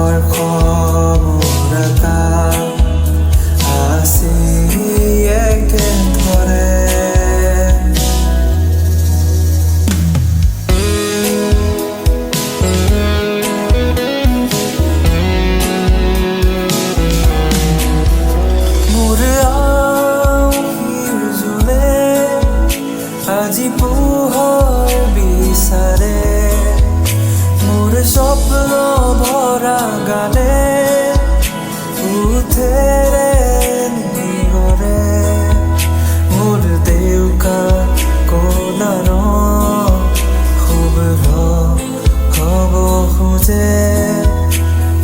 স্পৰ্শ মোৰ আকাশ আছে একেধৰে আজি পোহৰ বিচাৰে মোৰ স্বপ্ন ভৰা গানে উঠেৰে নিগৰে মোৰ দেউকা কলাৰ শুভ্ৰ হ'ব খোজে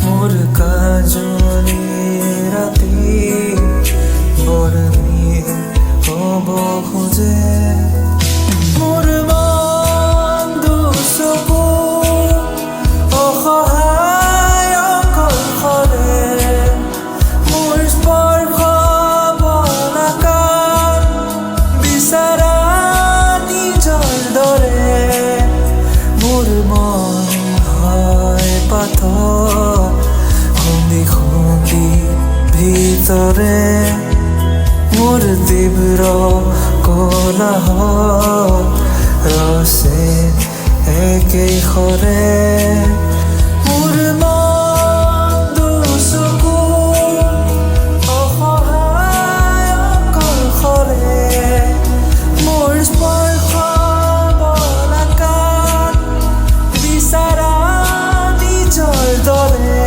মোৰ কাজনী ৰাতি বৰণী হ'ব খোজে খুন্দি খুন্দি ভিতৰে মোৰ তীব্ৰ কোলাহ ৰসে একেই খৰে মোৰ অসহায় অকলশৰে মোৰ স্পৰ্শ বলাকাত বিচাৰা দৰে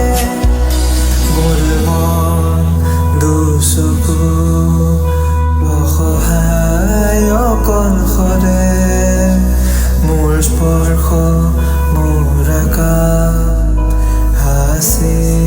মোৰ মন দুচকু অসহায় অকলশৰে মোৰ স্পৰ্শ মোৰ আকাশ আছে